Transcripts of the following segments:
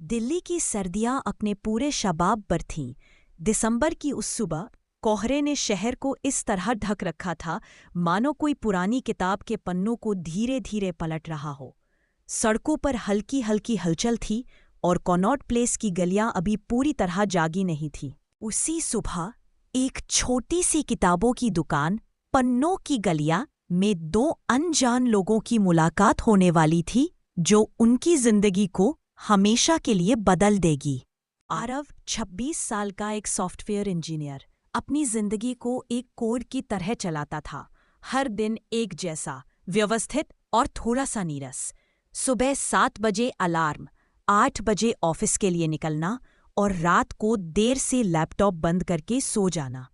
दिल्ली की सर्दियां अपने पूरे शबाब पर थीं। दिसंबर की उस सुबह कोहरे ने शहर को इस तरह ढक रखा था मानो कोई पुरानी किताब के पन्नों को धीरे धीरे पलट रहा हो। सड़कों पर हल्की हल्की हलचल थी और कॉनॉट प्लेस की गलियां अभी पूरी तरह जागी नहीं थीं। उसी सुबह एक छोटी सी किताबों की दुकान, पन्नों की गलियां में दो अनजान लोगों की मुलाकात होने वाली थी जो उनकी जिंदगी को हमेशा के लिए बदल देगी। आरव 26 साल का एक सॉफ्टवेयर इंजीनियर अपनी जिंदगी को एक कोड की तरह चलाता था। हर दिन एक जैसा, व्यवस्थित और थोड़ा सा नीरस। सुबह 7 बजे अलार्म, 8 बजे ऑफिस के लिए निकलना और रात को देर से लैपटॉप बंद करके सो जाना।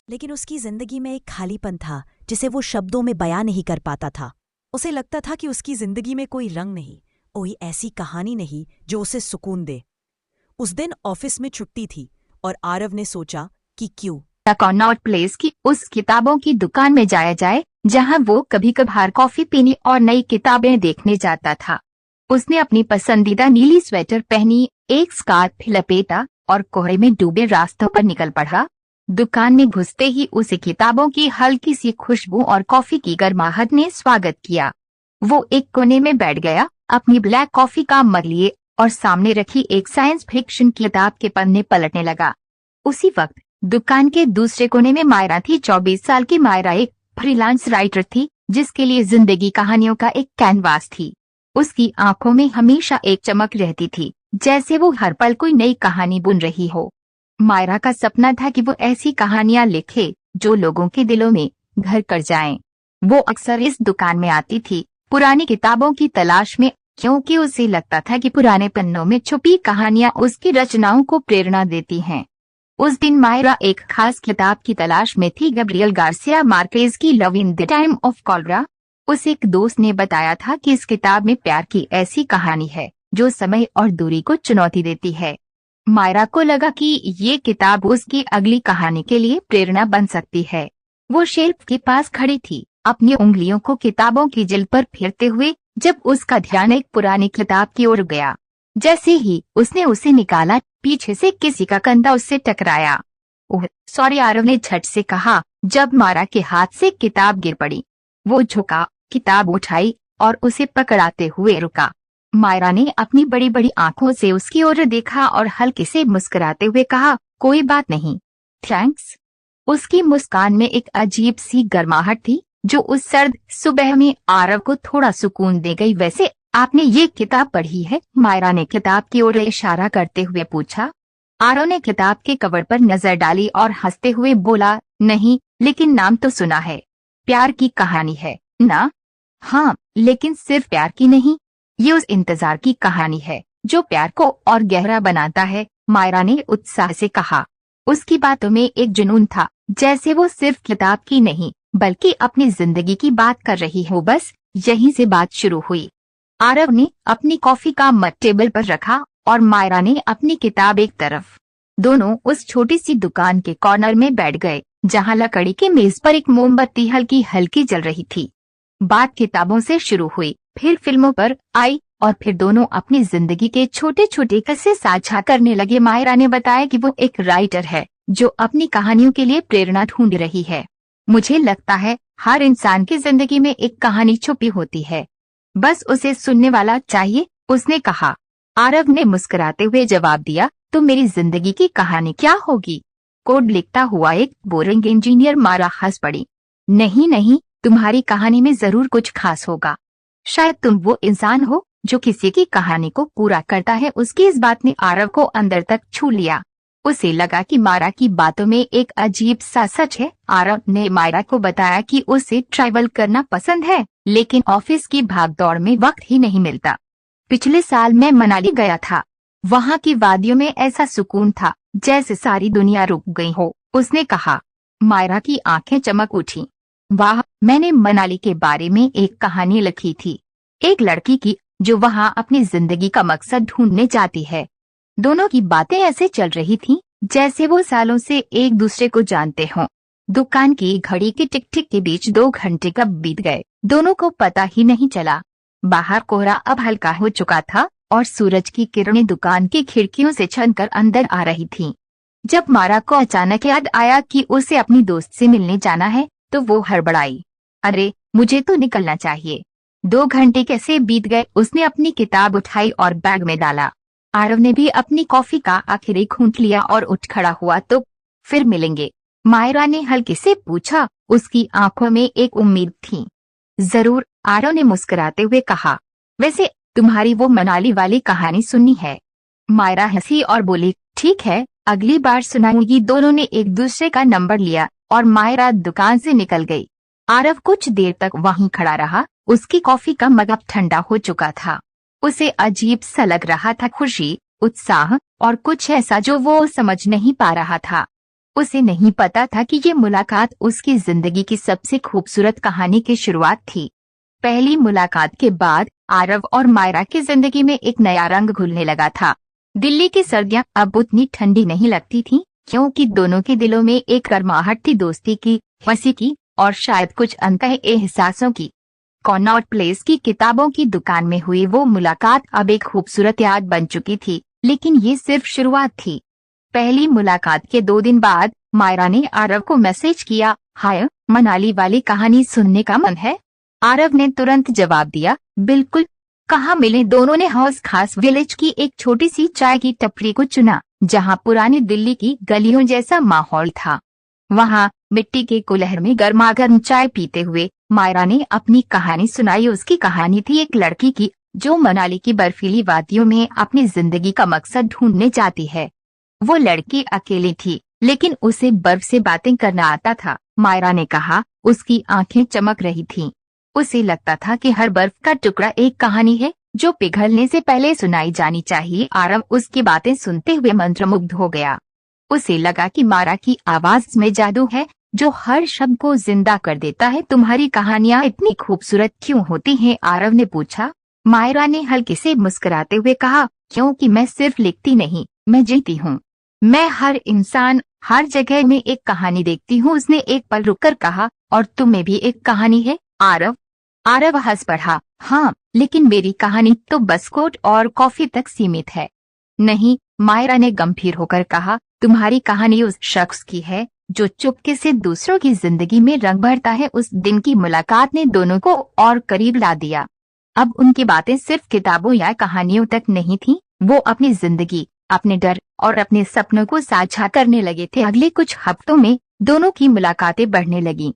लेकिन उसकी जिंदगी में एक खालीपन था जिसे वो शब्दों में बयां नहीं कर पाता था। उसे लगता था कि उसकी जिंदगी में कोई रंग नहीं, कोई ऐसी कहानी नहीं जो उसे सुकून दे। उस दिन ऑफिस में छुट्टी थी और आरव ने सोचा कि क्यों कॉनॉट प्लेस की उस किताबों की दुकान में जाया जाए जहां वो कभी कभार कॉफी पीने और नई किताबें देखने जाता था। उसने अपनी पसंदीदा नीली स्वेटर पहनी, एक स्कार्फ लपेटा और कोहरे में डूबे रास्तों पर निकल पड़ा। दुकान में घुसते ही उसे किताबों की हल्की सी खुशबू और कॉफी की गर्माहट ने स्वागत किया। वो एक कोने में बैठ गया, अपनी ब्लैक कॉफी का मग लिए और सामने रखी एक साइंस फिक्शन किताब के पन्ने पलटने लगा। उसी वक्त दुकान के दूसरे कोने में मायरा थी। 24 साल की मायरा एक फ्रीलांस राइटर थी जिसके लिए जिंदगी कहानियों का एक कैनवास थी। उसकी आंखों में हमेशा एक चमक रहती थी, जैसे वो हर पल कोई नई कहानी बुन रही हो। मायरा का सपना था कि वो ऐसी कहानियां लिखे जो लोगों के दिलों में घर कर जाएं। वो अक्सर इस दुकान में आती थी पुरानी किताबों की तलाश में, क्योंकि उसे लगता था कि पुराने पन्नों में छुपी कहानियां उसकी रचनाओं को प्रेरणा देती हैं। उस दिन मायरा एक खास किताब की तलाश में थी, गैब्रियल गार्सिया मार्केज की love in the time of cholera. उसे एक दोस्त ने बताया था कि इस किताब में प्यार की ऐसी कहानी है जो समय और दूरी को चुनौती देती है। मायरा को लगा कि ये किताब उसकी अगली कहानी के लिए प्रेरणा बन सकती है। वो शेल्फ के पास खड़ी थी, अपनी उंगलियों को किताबों की जिल्द पर फेरते हुए, जब उसका ध्यान एक पुरानी किताब की ओर गया। जैसे ही उसने उसे निकाला, पीछे से किसी का कंधा उससे टकराया। ओह सॉरी, आरव ने झट से कहा जब मायरा के हाथ से किताब गिर पड़ी। वो झुका, किताब उठाई और उसे पकड़ाते हुए रुका। मायरा ने अपनी बड़ी बड़ी आंखों से उसकी ओर देखा और हल्के से मुस्कुराते हुए कहा, कोई बात नहीं, थैंक्स। उसकी मुस्कान में एक अजीब सी गर्माहट थी जो उस सर्द सुबह में आरव को थोड़ा सुकून दे गई। वैसे आपने ये किताब पढ़ी है? मायरा ने किताब की ओर इशारा करते हुए पूछा। आरव ने किताब के कवर पर नजर डाली और हंसते हुए बोला, नहीं, लेकिन नाम तो सुना है। प्यार की कहानी है ना? हाँ, लेकिन सिर्फ प्यार की नहीं, ये उस इंतजार की कहानी है जो प्यार को और गहरा बनाता है, मायरा ने उत्साह से कहा। उसकी बातों में एक जुनून था, जैसे वो सिर्फ किताब की नहीं बल्कि अपनी जिंदगी की बात कर रही हो। बस यहीं से बात शुरू हुई। आरव ने अपनी कॉफी का मग टेबल पर रखा और मायरा ने अपनी किताब एक तरफ। दोनों उस छोटी सी दुकान के कॉर्नर में बैठ गए जहां लकड़ी के मेज पर एक मोमबत्ती हल्की हल्की जल रही थी। बात किताबों से शुरू हुई, फिर फिल्मों पर आई और फिर दोनों अपनी जिंदगी के छोटे छोटे किस्से साझा करने लगे। मायरा ने बताया कि वो एक राइटर है जो अपनी कहानियों के लिए प्रेरणा ढूंढ रही है। मुझे लगता है हर इंसान की जिंदगी में एक कहानी छुपी होती है, बस उसे सुनने वाला चाहिए, उसने कहा। आरव ने मुस्कुराते हुए जवाब दिया, तो मेरी जिंदगी की कहानी क्या होगी? कोड लिखता हुआ एक बोरिंग इंजीनियर। मायरा हंस पड़ी। नहीं नहीं, तुम्हारी कहानी में जरूर कुछ खास होगा। शायद तुम वो इंसान हो जो किसी की कहानी को पूरा करता है। उसकी इस बात ने आरव को अंदर तक छू लिया। उसे लगा कि मायरा की बातों में एक अजीब सा सच है। आरव ने मायरा को बताया कि उसे ट्रैवल करना पसंद है, लेकिन ऑफिस की भागदौड़ में वक्त ही नहीं मिलता। पिछले साल मैं मनाली गया था। वहाँ की वादियों में ऐसा सुकून था जैसे सारी दुनिया रुक गई हो, उसने कहा। मायरा की आंखें चमक उठी। वाह, मैंने मनाली के बारे में एक कहानी लिखी थी, एक लड़की की जो वहाँ अपनी जिंदगी का मकसद ढूंढने जाती है। दोनों की बातें ऐसे चल रही थीं जैसे वो सालों से एक दूसरे को जानते हों। दुकान की घड़ी के टिक टिक के बीच 2 घंटे कब बीत गए दोनों को पता ही नहीं चला। बाहर कोहरा अब हल्का हो चुका था और सूरज की किरणें दुकान की खिड़कियों से छनकर अंदर आ रही थीं। जब मारा को अचानक याद आया कि उसे अपनी दोस्त से मिलने जाना है तो वो हड़बड़ाई। अरे, मुझे तो निकलना चाहिए। 2 घंटे कैसे बीत गए। उसने अपनी किताब उठाई और बैग में डाला। आरव ने भी अपनी कॉफी का आखिरी घूंट लिया और उठ खड़ा हुआ। तो फिर मिलेंगे? मायरा ने हल्के से पूछा। उसकी आंखों में एक उम्मीद थी। जरूर, आरव ने मुस्कुराते हुए कहा। वैसे तुम्हारी वो मनाली वाली कहानी सुननी है? मायरा हंसी और बोली, ठीक है, अगली बार सुनाऊंगी। दोनों ने एक दूसरे का नंबर लिया और मायरा दुकान से निकल गई। आरव कुछ देर तक वहीं खड़ा रहा। उसकी कॉफी का मग अब ठंडा हो चुका था। उसे अजीब सा लग रहा था, खुशी, उत्साह और कुछ ऐसा जो वो समझ नहीं पा रहा था। उसे नहीं पता था कि ये मुलाकात उसकी जिंदगी की सबसे खूबसूरत कहानी की शुरुआत थी। पहली मुलाकात के बाद आरव और मायरा की जिंदगी में एक नया रंग घुलने लगा था। दिल्ली की सर्दियां अब उतनी ठंडी नहीं लगती थीं, क्योंकि दोनों के दिलों में एक गर्माहट थी, दोस्ती की, हंसी की और शायद कुछ अंतः एहसासों की। कॉनॉट प्लेस की किताबों की दुकान में हुई वो मुलाकात अब एक खूबसूरत याद बन चुकी थी, लेकिन ये सिर्फ शुरुआत थी। पहली मुलाकात के 2 दिन बाद मायरा ने आरव को मैसेज किया, हाय, मनाली वाली कहानी सुनने का मन है? आरव ने तुरंत जवाब दिया, बिल्कुल, कहाँ मिले। दोनों ने हौस खास विलेज की एक छोटी सी चाय की टपरी को चुना, जहाँ पुरानी दिल्ली की गलियों जैसा माहौल था। वहाँ मिट्टी के कुल्हड़ में गर्मागर्म चाय पीते हुए मायरा ने अपनी कहानी सुनाई। उसकी कहानी थी एक लड़की की जो मनाली की बर्फीली वादियों में अपनी जिंदगी का मकसद ढूंढने जाती है। वो लड़की अकेली थी, लेकिन उसे बर्फ से बातें करना आता था। मायरा ने कहा, उसकी आंखें चमक रही थीं। उसे लगता था कि हर बर्फ का टुकड़ा एक कहानी है जो पिघलने से पहले सुनाई जानी चाहिए। आरव उसकी बातें सुनते हुए मंत्रमुग्ध हो गया। उसे लगा कि मायरा की आवाज में जादू है जो हर शब्द को जिंदा कर देता है। तुम्हारी कहानियां इतनी खूबसूरत क्यों होती हैं? आरव ने पूछा। मायरा ने हल्के से मुस्कुराते हुए कहा, क्योंकि मैं सिर्फ लिखती नहीं, मैं जीती हूँ। मैं हर इंसान, हर जगह में एक कहानी देखती हूँ। उसने एक पल रुककर कहा, और तुम्हें भी एक कहानी है? आरव हंस पड़ा। हाँ, लेकिन मेरी कहानी तो बस कोट और कॉफी तक सीमित है। नहीं, मायरा ने गंभीर होकर कहा, तुम्हारी कहानी उस शख्स की है जो चुपके से दूसरों की जिंदगी में रंग भरता है। उस दिन की मुलाकात ने दोनों को और करीब ला दिया। अब उनकी बातें सिर्फ किताबों या कहानियों तक नहीं थीं, वो अपनी जिंदगी, अपने डर और अपने सपनों को साझा करने लगे थे। अगले कुछ हफ्तों में दोनों की मुलाकातें बढ़ने लगीं।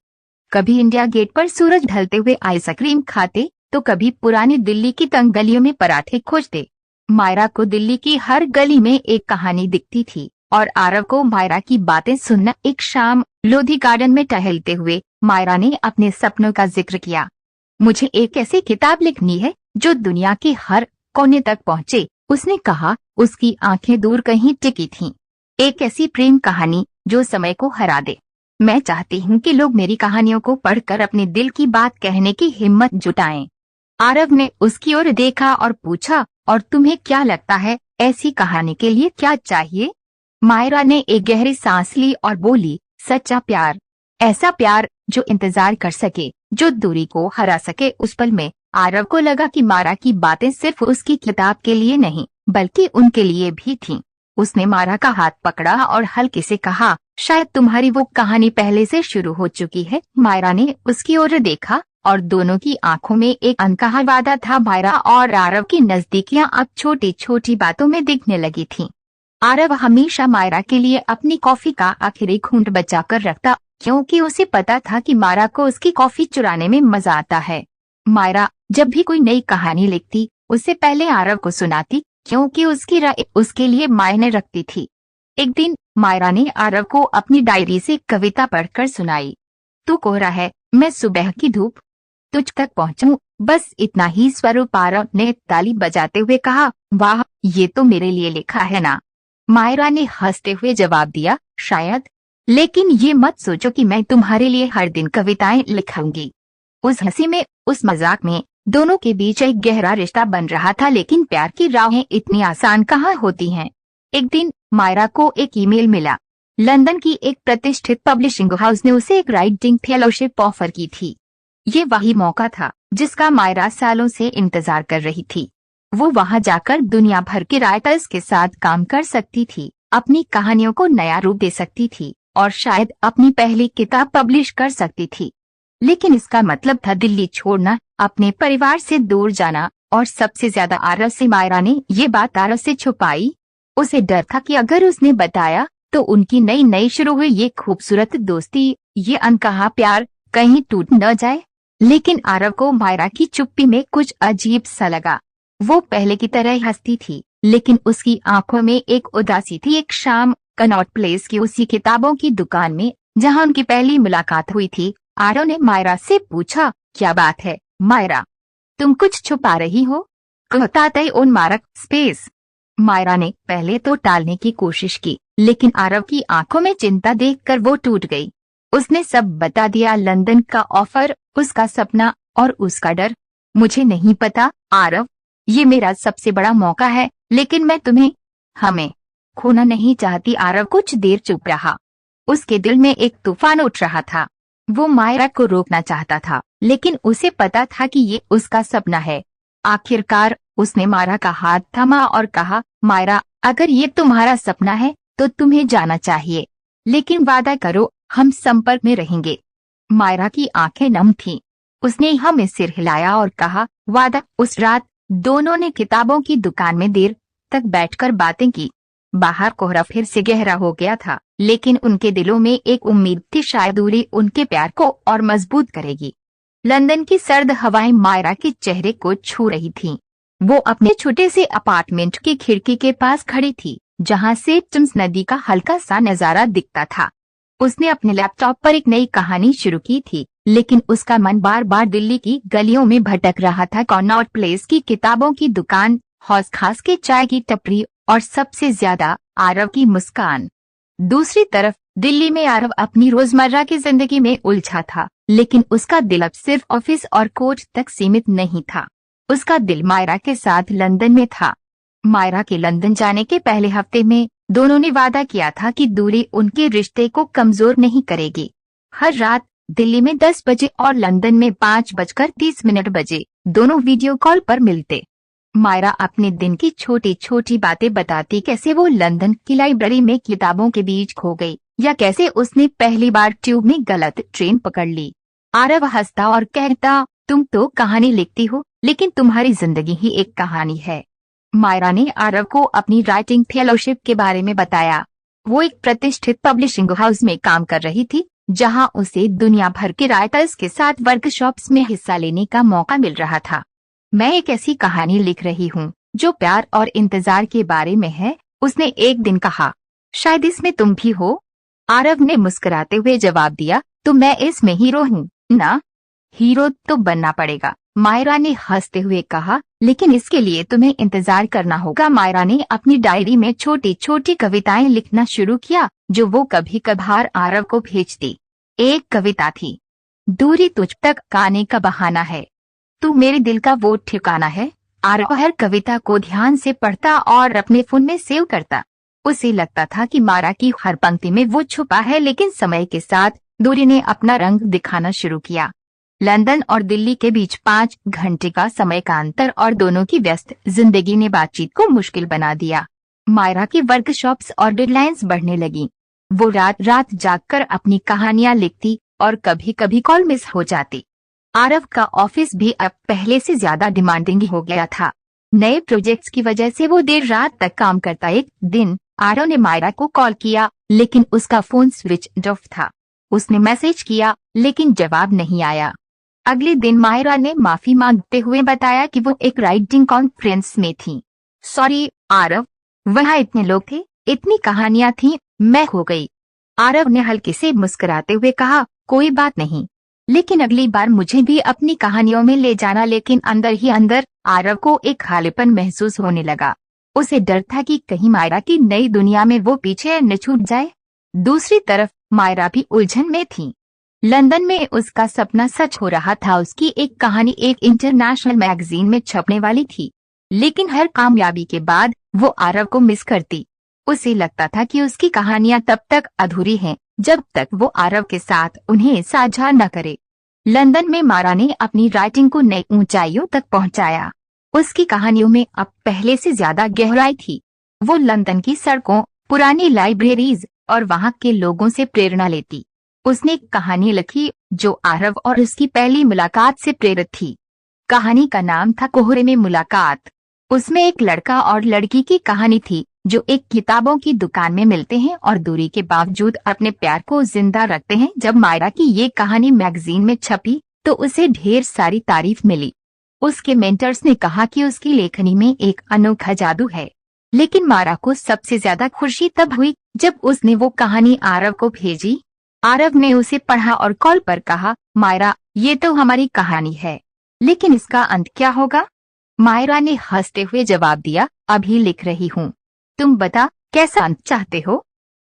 कभी इंडिया गेट पर सूरज ढलते हुए आइसक्रीम खाते, तो कभी पुरानी दिल्ली की तंग गलियों में पराठे खोजते। मायरा को दिल्ली की हर गली में एक कहानी दिखती थी और आरव को मायरा की बातें सुनना। एक शाम लोधी गार्डन में टहलते हुए मायरा ने अपने सपनों का जिक्र किया। मुझे एक ऐसी किताब लिखनी है जो दुनिया के हर कोने तक पहुँचे, उसने कहा। उसकी आंखें दूर कहीं टिकी थीं। एक ऐसी प्रेम कहानी जो समय को हरा दे। मैं चाहती हूँ कि लोग मेरी कहानियों को पढ़कर अपने दिल की बात कहने की हिम्मत जुटाएं। आरव ने उसकी ओर देखा और पूछा, और तुम्हें क्या लगता है, ऐसी कहानी के लिए क्या चाहिए? मायरा ने एक गहरी सांस ली और बोली, सच्चा प्यार। ऐसा प्यार जो इंतजार कर सके, जो दूरी को हरा सके। उस पल में आरव को लगा कि मायरा की बातें सिर्फ उसकी किताब के लिए नहीं, बल्कि उनके लिए भी थीं। उसने मायरा का हाथ पकड़ा और हल्के से कहा, शायद तुम्हारी वो कहानी पहले से शुरू हो चुकी है। मायरा ने उसकी ओर देखा और दोनों की आंखों में एक अनकहा वादा था। मायरा और आरव की नजदीकियां अब छोटी छोटी बातों में दिखने लगी थीं। आरव हमेशा मायरा के लिए अपनी कॉफी का आखिरी घूंट बचा कर रखता, क्योंकि उसे पता था कि मायरा को उसकी कॉफी चुराने में मजा आता है। मायरा जब भी कोई नई कहानी लिखती, उससे पहले आरव को सुनाती, क्योंकि उसकी राय उसके लिए मायने रखती थी। एक दिन मायरा ने आरव को अपनी डायरी से कविता पढ़कर सुनाई। तू कोहरा है, मैं सुबह की धूप, तुझ तक पहुंचूं, बस इतना ही। स्वरूप आरव ने ताली बजाते हुए कहा, वाह, ये तो मेरे लिए लिखा है ना? मायरा ने हंसते हुए जवाब दिया, शायद, लेकिन ये मत सोचो कि मैं तुम्हारे लिए हर दिन कविताएं लिखूंगी। उस हंसी में, उस मजाक में दोनों के बीच एक गहरा रिश्ता बन रहा था। लेकिन प्यार की राहें इतनी आसान कहाँ होती हैं। एक दिन मायरा को एक ईमेल मिला। लंदन की एक प्रतिष्ठित पब्लिशिंग हाउस ने उसे एक राइटिंग फेलोशिप ऑफर की थी। ये वही मौका था जिसका मायरा सालों से इंतजार कर रही थी। वो वहां जाकर दुनिया भर के राइटर्स के साथ काम कर सकती थी, अपनी कहानियों को नया रूप दे सकती थी और शायद अपनी पहली किताब पब्लिश कर सकती थी। लेकिन इसका मतलब था दिल्ली छोड़ना, अपने परिवार से दूर जाना, और सबसे ज्यादा आरव से मायरा ने ये बात आरव से छुपाई। उसे डर था कि अगर उसने बताया तो उनकी नई नई शुरू हुई ये खूबसूरत दोस्ती, ये अनकहा प्यार कहीं टूट न जाए। लेकिन आरव को मायरा की चुप्पी में कुछ अजीब सा लगा। वो पहले की तरह हंसती थी, लेकिन उसकी आंखों में एक उदासी थी। एक शाम कनॉट प्लेस की उसी किताबों की दुकान में जहां उनकी पहली मुलाकात हुई थी, आरव ने मायरा से पूछा, क्या बात है मायरा, तुम कुछ छुपा रही हो? कहता उन मारक स्पेस। मायरा ने पहले तो टालने की कोशिश की, लेकिन आरव की आंखों में चिंता देखकर वो टूट गई। उसने सब बता दिया, लंदन का ऑफर, उसका सपना और उसका डर। मुझे नहीं पता आरव, ये मेरा सबसे बड़ा मौका है, लेकिन मैं हमें खोना नहीं चाहती। आरव कुछ देर चुप रहा। उसके दिल में एक तूफान उठ रहा था। वो मायरा को रोकना चाहता था, लेकिन उसे पता था कि ये उसका सपना है। आखिरकार उसने मायरा का हाथ थामा और कहा, मायरा, अगर ये तुम्हारा सपना है तो तुम्हें जाना चाहिए, लेकिन वादा करो हम संपर्क में रहेंगे। मायरा की आंखें नम थीं। उसने हमें सिर हिलाया और कहा, वादा। उस रात दोनों ने किताबों की दुकान में देर तक बैठकर बातें की। बाहर कोहरा फिर से गहरा हो गया था, लेकिन उनके दिलों में एक उम्मीद थी, शायद दूरी उनके प्यार को और मजबूत करेगी। लंदन की सर्द हवाएं मायरा के चेहरे को छू रही थीं। वो अपने छोटे से अपार्टमेंट की खिड़की के पास खड़ी थी, जहां से टेम्स नदी का हल्का सा नजारा दिखता था। उसने अपने लैपटॉप पर एक नई कहानी शुरू की थी, लेकिन उसका मन बार बार दिल्ली की गलियों में भटक रहा था। कनॉट प्लेस की किताबों की दुकान, हौस खास के चाय की टपरी और सबसे ज्यादा आरव की मुस्कान। दूसरी तरफ दिल्ली में आरव अपनी रोजमर्रा की जिंदगी में उलझा था, लेकिन उसका दिल अब सिर्फ ऑफिस और कोर्ट तक सीमित नहीं था। उसका दिल मायरा के साथ लंदन में था। मायरा के लंदन जाने के पहले हफ्ते में दोनों ने वादा किया था कि दूरी उनके रिश्ते को कमजोर नहीं करेगी। हर रात दिल्ली में 10 बजे और लंदन में 5:30 बजे दोनों वीडियो कॉल पर मिलते। मायरा अपने दिन की छोटी छोटी बातें बताती, कैसे वो लंदन की लाइब्रेरी में किताबों के बीच खो गई, या कैसे उसने पहली बार ट्यूब में गलत ट्रेन पकड़ ली। आरव हंसता और कहता, तुम तो कहानी लिखती हो, लेकिन तुम्हारी जिंदगी ही एक कहानी है। मायरा ने आरव को अपनी राइटिंग फेलोशिप के बारे में बताया। वो एक प्रतिष्ठित पब्लिशिंग हाउस में काम कर रही थी, जहां उसे दुनिया भर के राइटर्स के साथ वर्कशॉप्स में हिस्सा लेने का मौका मिल रहा था। मैं एक ऐसी कहानी लिख रही हूँ जो प्यार और इंतजार के बारे में है, उसने एक दिन कहा। शायद इसमें तुम भी हो? आरव ने मुस्कुराते हुए जवाब दिया, तो मैं इसमें हीरो हूँ ना? हीरो तो बनना पड़ेगा, मायरा ने हंसते हुए कहा, लेकिन इसके लिए तुम्हें इंतजार करना होगा। मायरा ने अपनी डायरी में छोटी छोटी कविताएं लिखना शुरू किया, जो वो कभी कभार आरव को भेजती। एक कविता थी, दूरी तुझ तक आने का बहाना है, तू मेरे दिल का वो ठिकाना है। आरव हर कविता को ध्यान से पढ़ता और अपने फोन में सेव करता। उसे लगता था कि मायरा की हर पंक्ति में वो छुपा है, लेकिन समय के साथ दूरी ने अपना रंग दिखाना शुरू किया। लंदन और दिल्ली के बीच 5 घंटे का समय का अंतर और दोनों की व्यस्त जिंदगी ने बातचीत को मुश्किल बना दिया। मायरा की वर्कशॉप्स और डेडलाइंस बढ़ने लगी। वो रात रात जागकर अपनी कहानियां लिखती और कभी कभी कॉल मिस हो जाती। आरव का ऑफिस भी अब पहले से ज्यादा डिमांडिंग हो गया था। नए प्रोजेक्ट्स की वजह से वो देर रात तक काम करता। एक दिन आरव ने मायरा को कॉल किया, लेकिन उसका फोन स्विच ऑफ था। उसने मैसेज किया, लेकिन जवाब नहीं आया। अगले दिन मायरा ने माफी मांगते हुए बताया कि वो एक राइटिंग कॉन्फ्रेंस में थी। सॉरी आरव, वहाँ इतने लोग थे, इतनी कहानियां थीं, मैं खो गई। आरव ने हल्के से मुस्कुराते हुए कहा, कोई बात नहीं, लेकिन अगली बार मुझे भी अपनी कहानियों में ले जाना। लेकिन अंदर ही अंदर आरव को एक खालीपन महसूस होने लगा। उसे डर था कि कहीं मायरा की नई दुनिया में वो पीछे न छूट जाए। दूसरी तरफ मायरा भी उलझन में थी। लंदन में उसका सपना सच हो रहा था। उसकी एक कहानी एक इंटरनेशनल मैगजीन में छपने वाली थी, लेकिन हर कामयाबी के बाद वो आरव को मिस करती। उसे लगता था कि उसकी कहानियां तब तक अधूरी हैं जब तक वो आरव के साथ उन्हें साझा न करे। लंदन में मायरा ने अपनी राइटिंग को नई ऊंचाइयों तक पहुंचाया। उसकी कहानियों में अब पहले से ज्यादा गहराई थी। वो लंदन की सड़कों, पुरानी लाइब्रेरीज और वहां के लोगों से प्रेरणा लेती। उसने एक कहानी लिखी जो आरव और उसकी पहली मुलाकात से प्रेरित थी। कहानी का नाम था कोहरे में मुलाकात। उसमें एक लड़का और लड़की की कहानी थी जो एक किताबों की दुकान में मिलते हैं और दूरी के बावजूद अपने प्यार को जिंदा रखते हैं। जब मायरा की ये कहानी मैगजीन में छपी तो उसे ढेर सारी तारीफ मिली। उसके मेंटर्स ने कहा कि उसकी लेखनी में एक अनोखा जादू है। लेकिन मायरा को सबसे ज्यादा खुशी तब हुई जब उसने वो कहानी आरव को भेजी। आरव ने उसे पढ़ा और कॉल पर कहा, मायरा, ये तो हमारी कहानी है, लेकिन इसका अंत क्या होगा? मायरा ने हंसते हुए जवाब दिया, अभी लिख रही हूँ, तुम बता कैसा अंत चाहते हो?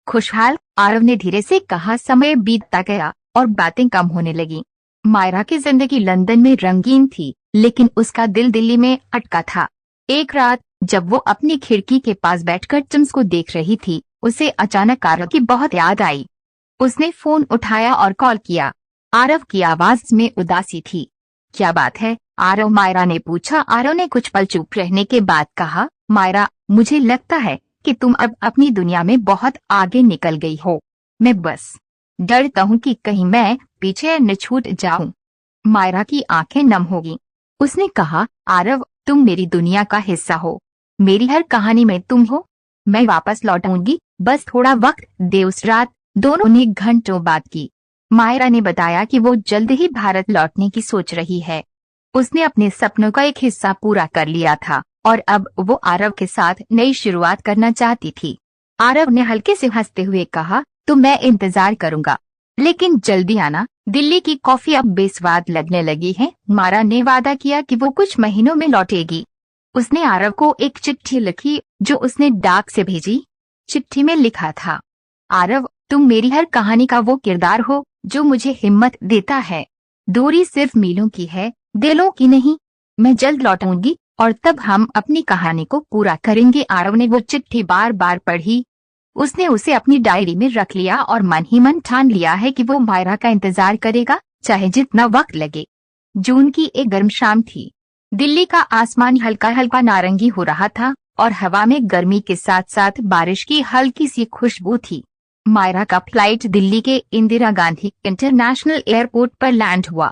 खुशहाल, आरव ने धीरे से कहा। समय बीतता गया और बातें कम होने लगी। मायरा की जिंदगी लंदन में रंगीन थी, लेकिन उसका दिल दिल्ली में अटका था। एक रात जब वो अपनी खिड़की के पास बैठकर चिम्स को देख रही थी, उसे अचानक आरव की बहुत याद आई। उसने फोन उठाया और कॉल किया। आरव की आवाज में उदासी थी। क्या बात है, आरव? मायरा ने पूछा। आरव ने कुछ पल चुप रहने के बाद कहा, मायरा, मुझे लगता है कि तुम अब अपनी दुनिया में बहुत आगे निकल गई हो। मैं बस डरता हूँ कि कहीं मैं पीछे न छूट जाऊं। मायरा की आंखें नम हो गईं। उसने कहा, आरव, तुम मेरी दुनिया का हिस्सा हो। मेरी हर कहानी में तुम हो। मैं वापस लौटूंगी, बस थोड़ा वक्त दे। उस रात दोनों ने घंटों बात की। मायरा ने बताया कि वो जल्द ही भारत लौटने की सोच रही है। उसने अपने सपनों का एक हिस्सा पूरा कर लिया था और अब वो आरव के साथ नई शुरुआत करना चाहती थी। आरव ने हल्के से हंसते हुए कहा, तो मैं इंतजार करूंगा, लेकिन जल्दी आना। दिल्ली की कॉफी अब बेस्वाद लगने लगी है। मायरा ने वादा किया कि वो कुछ महीनों में लौटेगी। उसने आरव को एक चिट्ठी लिखी जो उसने डाक से भेजी। चिट्ठी में लिखा था, आरव, तुम मेरी हर कहानी का वो किरदार हो जो मुझे हिम्मत देता है। दूरी सिर्फ मीलों की है, दिलों की नहीं। मैं जल्द लौटूंगी और तब हम अपनी कहानी को पूरा करेंगे। आरव ने वो चिट्ठी बार बार पढ़ी। उसने उसे अपनी डायरी में रख लिया और मन ही मन ठान लिया है कि वो मायरा का इंतजार करेगा, चाहे जितना वक्त लगे। जून की एक गर्म शाम थी। दिल्ली का आसमान हल्का हल्का नारंगी हो रहा था और हवा में गर्मी के साथ साथ बारिश की हल्की सी खुशबू थी। मायरा का फ्लाइट दिल्ली के इंदिरा गांधी इंटरनेशनल एयरपोर्ट पर लैंड हुआ।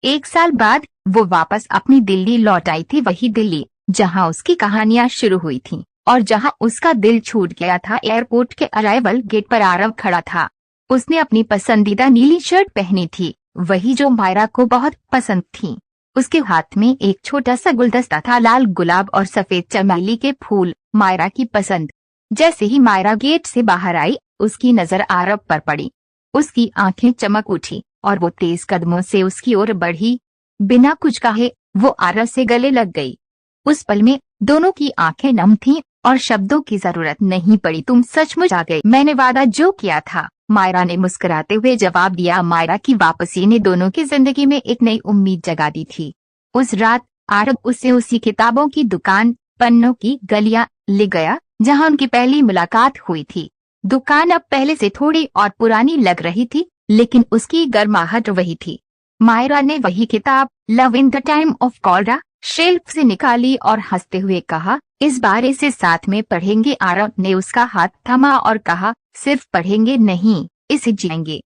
1 साल बाद वो वापस अपनी दिल्ली लौट आई थी, वही दिल्ली जहां उसकी कहानियां शुरू हुई थीं और जहां उसका दिल छूट गया था। एयरपोर्ट के अराइवल गेट पर आरव खड़ा था। उसने अपनी पसंदीदा नीली शर्ट पहनी थी, वही जो मायरा को बहुत पसंद थी। उसके हाथ में एक छोटा सा गुलदस्ता था, लाल गुलाब और सफेद चमेली के फूल, मायरा की पसंद। जैसे ही मायरा गेट से बाहर आई, उसकी नजर आरव पर पड़ी। उसकी आंखें चमक उठी और वो तेज कदमों से उसकी ओर बढ़ी। बिना कुछ कहे वो आरव से गले लग गई। उस पल में दोनों की आंखें नम थीं और शब्दों की जरूरत नहीं पड़ी। तुम सचमुच आ गई, मैंने वादा जो किया था, मायरा ने मुस्कुराते हुए जवाब दिया। मायरा की वापसी ने दोनों की जिंदगी में एक नई उम्मीद जगा दी थी। उस रात आरव उसे उसी किताबों की दुकान, पन्नों की गलियां ले गया जहां उनकी पहली मुलाकात हुई थी। दुकान अब पहले से थोड़ी और पुरानी लग रही थी, लेकिन उसकी गर्माहट वही थी। मायरा ने वही किताब, love in the time of cholera, shelf से निकाली और हंसते हुए कहा, इस बार इसे साथ में पढ़ेंगे। आरव ने उसका हाथ थमा और कहा, सिर्फ पढ़ेंगे नहीं, इसे जिएंगे।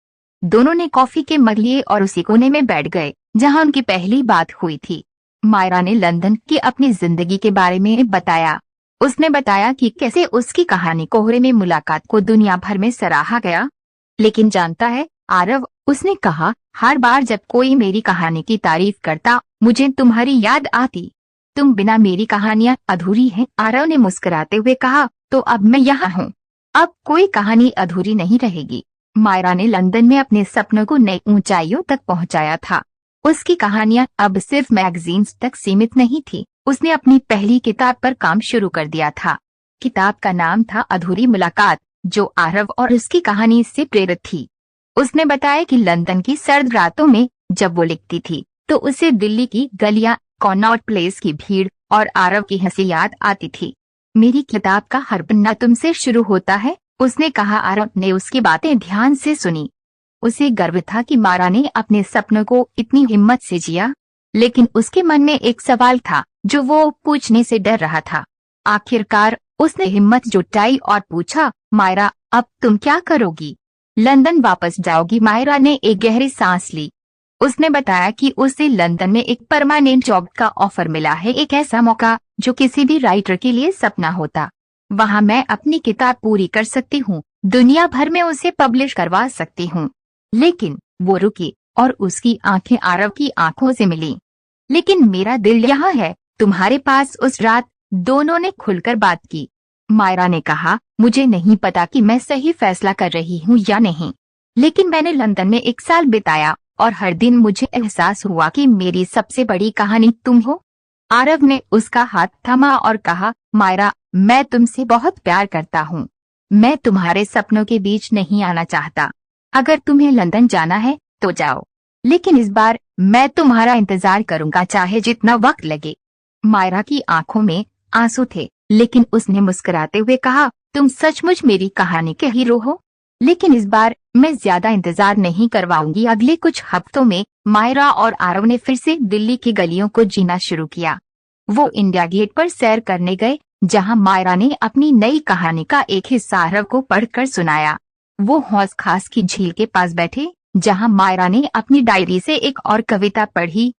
दोनों ने कॉफी के मग लिए और उसी कोने में बैठ गए जहां उनकी पहली बात हुई थी। मायरा ने लंदन की अपनी जिंदगी के बारे में बताया। उसने बताया कि कैसे उसकी कहानी कोहरे में मुलाकात को दुनिया भर में सराहा गया। लेकिन जानता है आरव, उसने कहा, हर बार जब कोई मेरी कहानी की तारीफ करता, मुझे तुम्हारी याद आती। तुम बिना मेरी कहानियां अधूरी हैं। आरव ने मुस्कुराते हुए कहा, तो अब मैं यहाँ हूँ, अब कोई कहानी अधूरी नहीं रहेगी। मायरा ने लंदन में अपने सपनों को नई ऊंचाइयों तक पहुंचाया था। उसकी कहानियां अब सिर्फ मैगजीन्स तक सीमित नहीं थी। उसने अपनी पहली किताब पर काम शुरू कर दिया था। किताब का नाम था अधूरी मुलाकात, जो आरव और उसकी कहानी से प्रेरित थी। उसने बताया कि लंदन की सर्द रातों में जब वो लिखती थी तो उसे दिल्ली की गलियां, कॉनॉट प्लेस की भीड़ और आरव की हंसी याद आती थी। मेरी किताब का हर पन्ना तुमसे शुरू होता है, उसने कहा। आरव ने उसकी बातें ध्यान से सुनी। उसे गर्व था कि मायरा ने अपने सपनों को इतनी हिम्मत से जिया। लेकिन उसके मन में एक सवाल था जो वो पूछने से डर रहा था। आखिरकार उसने हिम्मत जुटाई और पूछा, मायरा, अब तुम क्या करोगी? लंदन वापस जाओगी? मायरा ने एक गहरी सांस ली। उसने बताया कि उसे लंदन में एक परमानेंट जॉब का ऑफर मिला है, एक ऐसा मौका जो किसी भी राइटर के लिए सपना होता। वहां मैं अपनी किताब पूरी कर सकती हूँ, दुनिया भर में उसे पब्लिश करवा सकती हूँ। लेकिन वो रुकी और उसकी आंखें आरव की आंखों से मिली। लेकिन मेरा दिल यहाँ है, तुम्हारे पास। उस रात दोनों ने खुलकर बात की। मायरा ने कहा, मुझे नहीं पता कि मैं सही फैसला कर रही हूँ या नहीं, लेकिन मैंने लंदन में 1 साल बिताया और हर दिन मुझे एहसास हुआ कि मेरी सबसे बड़ी कहानी तुम हो। आरव ने उसका हाथ थामा और कहा, मायरा, मैं तुमसे बहुत प्यार करता हूँ। मैं तुम्हारे सपनों के बीच नहीं आना चाहता। अगर तुम्हें लंदन जाना है तो जाओ, लेकिन इस बार मैं तुम्हारा इंतजार करूंगा, चाहे जितना वक्त लगे। मायरा की आंखों में आंसू थे, लेकिन उसने मुस्कुराते हुए कहा, तुम सचमुच मेरी कहानी के हीरो हो, लेकिन इस बार मैं ज्यादा इंतजार नहीं करवाऊंगी। अगले कुछ हफ्तों में मायरा और आरव ने फिर से दिल्ली की गलियों को जीना शुरू किया। वो इंडिया गेट पर सैर करने गए, जहां मायरा ने अपनी नई कहानी का एक हिस्सा आरव को पढ़कर सुनाया। वो हौस खास की झील के पास बैठे, जहां मायरा ने अपनी डायरी से एक और कविता पढ़ी।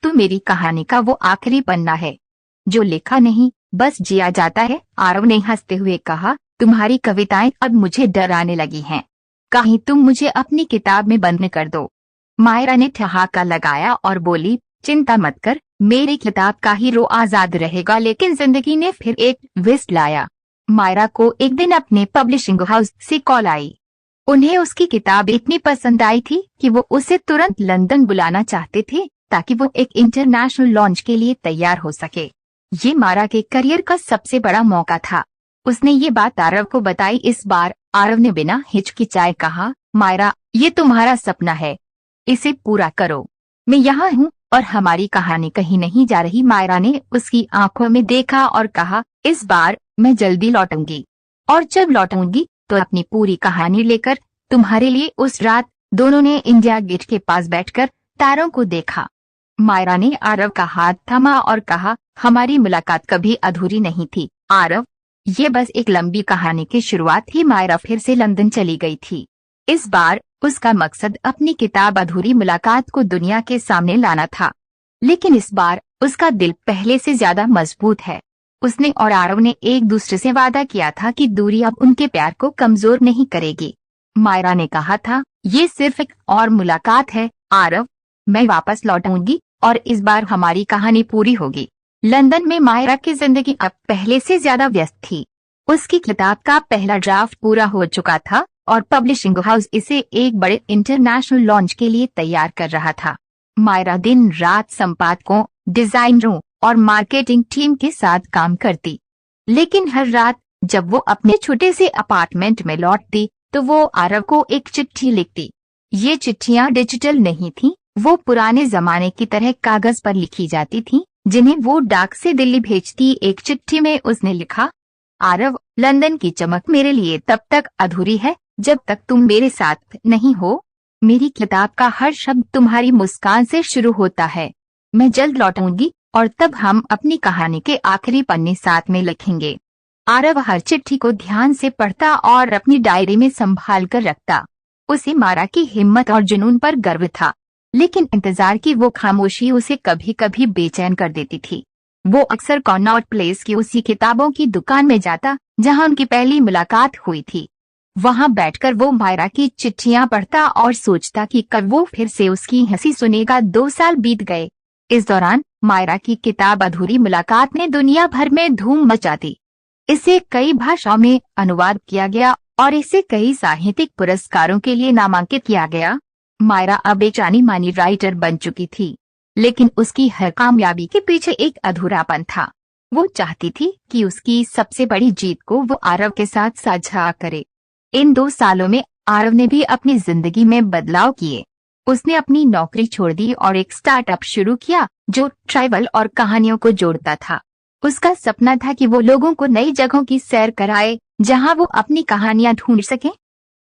तो मेरी कहानी का वो आखिरी पन्ना है जो लिखा नहीं, बस जिया जाता है। आरव ने हंसते हुए कहा, तुम्हारी कविताएं अब मुझे डराने लगी हैं, कहीं तुम मुझे अपनी किताब में बंद न कर दो। मायरा ने ठहाका लगाया और बोली, चिंता मत कर, मेरी किताब का हीरो आजाद रहेगा। लेकिन जिंदगी ने फिर एक ट्विस्ट लाया। मायरा को एक दिन अपने पब्लिशिंग हाउस से कॉल आई। उन्हें उसकी किताब इतनी पसंद आई थी कि वो उसे तुरंत लंदन बुलाना चाहते थे, ताकि वो एक इंटरनेशनल लॉन्च के लिए तैयार हो सके। ये मायरा के करियर का सबसे बड़ा मौका था। उसने ये बात आरव को बताई। इस बार आरव ने बिना हिचकिचाए कहा, मायरा, ये तुम्हारा सपना है, इसे पूरा करो। मैं यहाँ हूँ और हमारी कहानी कहीं नहीं जा रही। मायरा ने उसकी आंखों में देखा और कहा, इस बार मैं जल्दी लौटूंगी, और जब लौटूंगी तो अपनी पूरी कहानी लेकर तुम्हारे लिए। उस रात दोनों ने इंडिया गेट के पास बैठकर तारों को देखा। मायरा ने आरव का हाथ थामा और कहा, हमारी मुलाकात कभी अधूरी नहीं थी आरव, ये बस एक लंबी कहानी की शुरुआत थी। मायरा फिर से लंदन चली गई थी। इस बार उसका मकसद अपनी किताब अधूरी मुलाकात को दुनिया के सामने लाना था, लेकिन इस बार उसका दिल पहले से ज्यादा मजबूत है। उसने और आरव ने एक दूसरे से वादा किया था कि दूरी अब उनके प्यार को कमजोर नहीं करेगी। मायरा ने कहा था, ये सिर्फ एक और मुलाकात है आरव, मैं वापस लौटूंगी और इस बार हमारी कहानी पूरी होगी। लंदन में मायरा की जिंदगी अब पहले से ज्यादा व्यस्त थी। उसकी किताब का पहला ड्राफ्ट पूरा हो चुका था और पब्लिशिंग हाउस इसे एक बड़े इंटरनेशनल लॉन्च के लिए तैयार कर रहा था। मायरा दिन रात संपादकों, डिजाइनरों और मार्केटिंग टीम के साथ काम करती, लेकिन हर रात जब वो अपने छोटे से अपार्टमेंट में लौटती तो वो आरव को एक चिट्ठी लिखती। ये चिट्ठियां डिजिटल नहीं थीं, वो पुराने जमाने की तरह कागज पर लिखी जाती थीं, जिन्हें वो डाक से दिल्ली भेजती। एक चिट्ठी में उसने लिखा, आरव, लंदन की चमक मेरे लिए तब तक अधूरी है जब तक तुम मेरे साथ नहीं हो। मेरी किताब का हर शब्द तुम्हारी मुस्कान से शुरू होता है। मैं जल्द लौटूंगी और तब हम अपनी कहानी के आखिरी पन्ने साथ में लिखेंगे। आरव हर चिट्ठी को ध्यान से पढ़ता और अपनी डायरी में संभाल कर रखता। उसे मायरा की हिम्मत और जुनून पर गर्व था, लेकिन इंतजार की वो खामोशी उसे कभी कभी बेचैन कर देती थी। वो अक्सर कॉनॉट प्लेस की उसी किताबों की दुकान में जाता जहां उनकी पहली मुलाकात हुई थी। वहां बैठकर वो मायरा की चिट्ठियां पढ़ता और सोचता कि कब वो फिर से उसकी हंसी सुनेगा। 2 साल बीत गए। इस दौरान मायरा की किताब अधूरी मुलाकात ने दुनिया भर में धूम मचा दी। इसे कई भाषाओं में अनुवाद किया गया और इसे कई साहित्यिक पुरस्कारों के लिए नामांकित किया गया। मायरा अब एक जानी मानी राइटर बन चुकी थी, लेकिन उसकी हर कामयाबी के पीछे एक अधूरापन था। वो चाहती थी कि उसकी सबसे बड़ी जीत को वो आरव के साथ साझा करे। इन 2 सालों में आरव ने भी अपनी जिंदगी में बदलाव किए। उसने अपनी नौकरी छोड़ दी और एक स्टार्टअप शुरू किया जो ट्रैवल और कहानियों को जोड़ता था। उसका सपना था कि वो लोगों को नई जगहों की सैर कराए जहां वो अपनी कहानियां ढूंढ सकें।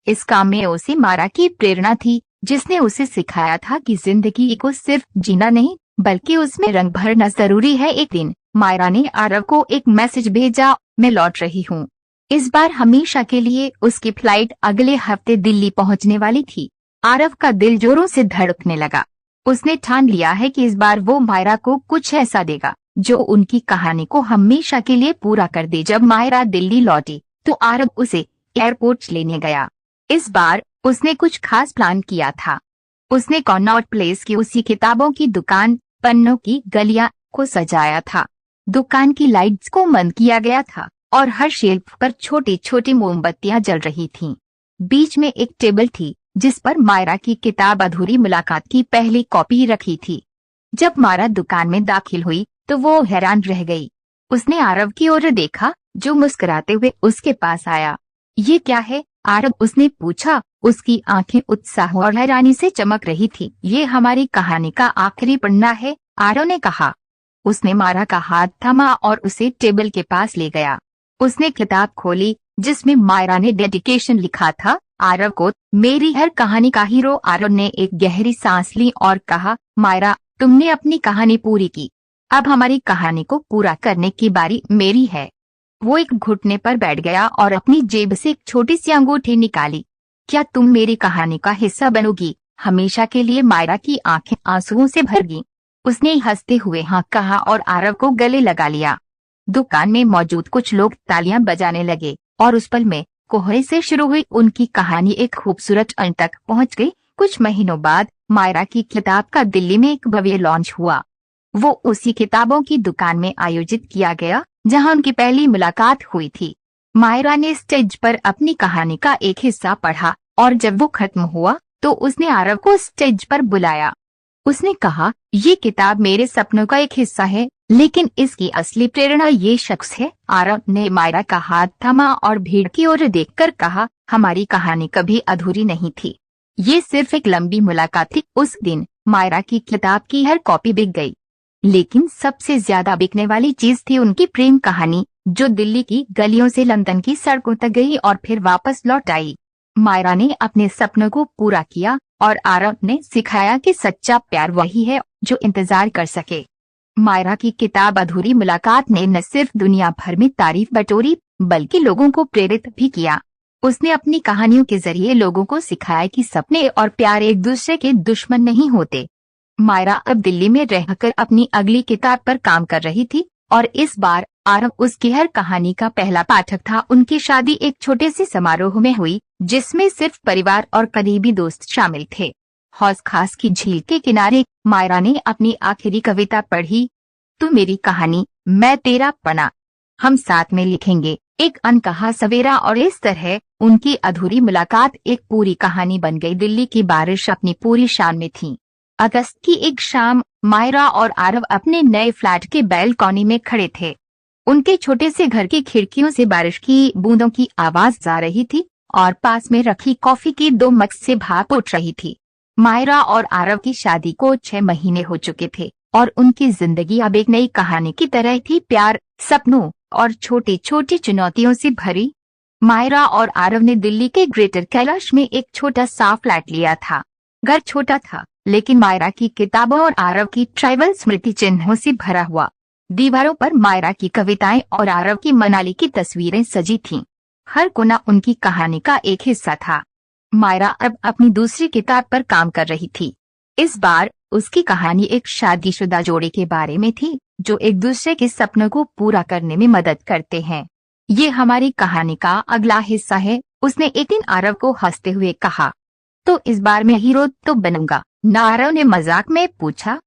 इस काम में उसे मायरा की प्रेरणा थी, जिसने उसे सिखाया था कि जिंदगी को सिर्फ जीना नहीं बल्कि उसमें रंग भरना जरूरी है। एक दिन मायरा ने आरव को एक मैसेज भेजा, मैं लौट रही हूँ। इस बार हमेशा के लिए। उसकी फ्लाइट अगले हफ्ते दिल्ली पहुंचने वाली थी। आरव का दिल जोरों से धड़कने लगा। उसने ठान लिया है कि इस बार वो मायरा को कुछ ऐसा देगा जो उनकी कहानी को हमेशा के लिए पूरा कर दे। जब मायरा दिल्ली लौटी तो आरव उसे एयरपोर्ट लेने गया। इस बार उसने कुछ खास प्लान किया था। उसने कॉनॉट प्लेस की उसी किताबों की दुकान, पन्नों की गलियां को सजाया था। दुकान की लाइट्स को बंद किया गया था और हर शेल्फ पर छोटी छोटी मोमबत्तियां जल रही थीं। बीच में एक टेबल थी जिस पर मायरा की किताब अधूरी मुलाकात की पहली कॉपी रखी थी। जब मायरा दुकान में दाखिल हुई तो वो हैरान रह गई। उसने आरव की ओर देखा जो मुस्कुराते हुए उसके पास आया। ये क्या है आरव? उसने पूछा। उसकी आंखें उत्साह और हैरानी से चमक रही थी। ये हमारी कहानी का आखिरी पन्ना है, आरव ने कहा। उसने मायरा का हाथ थामा और उसे टेबल के पास ले गया। उसने किताब खोली जिसमें मायरा ने डेडिकेशन लिखा था, आरव को, मेरी हर कहानी का हीरो। आरव ने एक गहरी सांस ली और कहा, मायरा तुमने अपनी कहानी पूरी की, अब हमारी कहानी को पूरा करने की बारी मेरी है। वो एक घुटने पर बैठ गया और अपनी जेब से एक छोटी सी अंगूठी निकाली। क्या तुम मेरी कहानी का हिस्सा बनोगी हमेशा के लिए? मायरा की आंखें आंसुओं से भर गईं। उसने हंसते हुए हाँ कहा और आरव को गले लगा लिया। दुकान में मौजूद कुछ लोग तालियां बजाने लगे और उस पल में कोहरे से शुरू हुई उनकी कहानी एक खूबसूरत अंत तक पहुंच गई। कुछ महीनों बाद मायरा की किताब का दिल्ली में एक भव्य लॉन्च हुआ। वो उसी किताबों की दुकान में आयोजित किया गया जहां उनकी पहली मुलाकात हुई थी। मायरा ने स्टेज पर अपनी कहानी का एक हिस्सा पढ़ा और जब वो खत्म हुआ तो उसने आरव को स्टेज पर बुलाया। उसने कहा, ये किताब मेरे सपनों का एक हिस्सा है, लेकिन इसकी असली प्रेरणा ये शख्स है। आरव ने मायरा का हाथ थामा और भीड़ की ओर देखकर कहा, हमारी कहानी कभी अधूरी नहीं थी, ये सिर्फ एक लंबी मुलाकात थी। उस दिन मायरा की किताब की हर कॉपी बिक गई, लेकिन सबसे ज्यादा बिकने वाली चीज थी उनकी प्रेम कहानी, जो दिल्ली की गलियों से लंदन की सड़कों तक गई और फिर वापस लौट आई। मायरा ने अपने सपनों को पूरा किया और आरव ने सिखाया कि सच्चा प्यार वही है जो इंतजार कर सके। मायरा की किताब अधूरी मुलाकात ने न सिर्फ दुनिया भर में तारीफ बटोरी बल्कि लोगों को प्रेरित भी किया। उसने अपनी कहानियों के जरिए लोगों को सिखाया कि सपने और प्यार एक दूसरे के दुश्मन नहीं होते। मायरा अब दिल्ली में रहकर अपनी अगली किताब पर काम कर रही थी और इस बार आरव उसकी हर कहानी का पहला पाठक था। उनकी शादी एक छोटे से समारोह में हुई जिसमें सिर्फ परिवार और करीबी दोस्त शामिल थे। हौज खास की झील के किनारे मायरा ने अपनी आखिरी कविता पढ़ी, तू मेरी कहानी, मैं तेरा पन्ना, हम साथ में लिखेंगे एक अनकहा सवेरा। और इस तरह उनकी अधूरी मुलाकात एक पूरी कहानी बन गई। दिल्ली की बारिश अपनी पूरी शान में थी। अगस्त की एक शाम मायरा और आरव अपने नए फ्लैट के बैल्कनी में खड़े थे। उनके छोटे से घर की खिड़कियों से बारिश की बूंदों की आवाज आ रही थी और पास में रखी कॉफी की 2 मग से भाप उठ रही थी। मायरा और आरव की शादी को 6 महीने हो चुके थे और उनकी जिंदगी अब एक नई कहानी की तरह थी, प्यार, सपनों और छोटी छोटी चुनौतियों से भरी। मायरा और आरव ने दिल्ली के ग्रेटर कैलाश में एक छोटा सा फ्लैट लिया था। घर छोटा था लेकिन मायरा की किताबों और आरव की ट्राइबल स्मृति चिन्हों से भरा हुआ। दीवारों पर मायरा की कविताएं और आरव की मनाली की तस्वीरें सजी थीं। हर कोना उनकी कहानी का एक हिस्सा था। मायरा अब अपनी दूसरी किताब पर काम कर रही थी। इस बार उसकी कहानी एक शादीशुदा जोड़े के बारे में थी जो एक दूसरे के सपनों को पूरा करने में मदद करते हैं। ये हमारी कहानी का अगला हिस्सा है, उसने एक दिन आरव को हंसते हुए कहा। तो इस बार मैं हीरो तो बनूंगा? आरव ने मजाक में पूछा।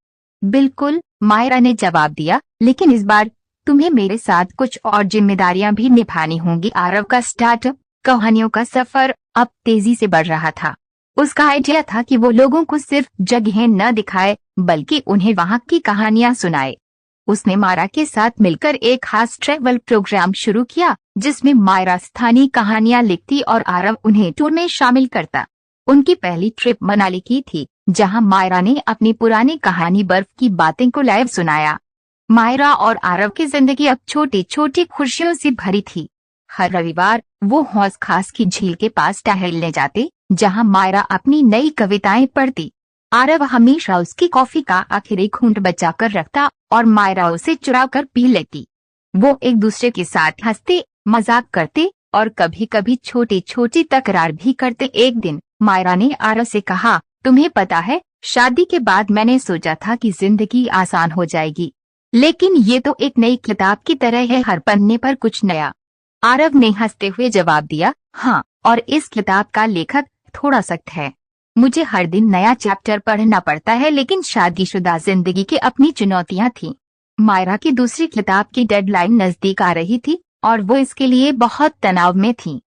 बिल्कुल, मायरा ने जवाब दिया, लेकिन इस बार तुम्हें मेरे साथ कुछ और जिम्मेदारियां भी निभानी होंगी। आरव का स्टार्टअप कहानियों का सफर अब तेजी से बढ़ रहा था। उसका आइडिया था कि वो लोगों को सिर्फ जगहें न दिखाए बल्कि उन्हें वहां की कहानियां सुनाए। उसने मायरा के साथ मिलकर एक खास ट्रैवल प्रोग्राम शुरू किया जिसमें मायरा स्थानीय कहानियां लिखती और आरव उन्हें टूर में शामिल करता। उनकी पहली ट्रिप मनाली की थी जहां मायरा ने अपनी पुरानी कहानी बर्फ की बातें को लाइव सुनाया। मायरा और आरव की जिंदगी अब छोटी छोटी खुशियों से भरी थी। हर रविवार वो हौज खास की झील के पास टहलने जाते जहां मायरा अपनी नई कविताएं पढ़ती। आरव हमेशा उसकी कॉफी का आखिरी घूंट बचाकर रखता और मायरा उसे चुरा कर पी लेती। वो एक दूसरे के साथ हंसते, मजाक करते और कभी कभी छोटी छोटी तकरार भी करते। एक दिन मायरा ने आरव से कहा, तुम्हें पता है, शादी के बाद मैंने सोचा था कि जिंदगी आसान हो जाएगी, लेकिन ये तो एक नई किताब की तरह है, हर पन्ने पर कुछ नया। आरव ने हंसते हुए जवाब दिया, हाँ, और इस किताब का लेखक थोड़ा सख्त है। मुझे हर दिन नया चैप्टर पढ़ना पड़ता है, लेकिन शादीशुदा जिंदगी की अपनी चुनौतियां थीं। मायरा की दूसरी किताब की डेडलाइन नजदीक आ रही थी और वो इसके लिए बहुत तनाव में थी।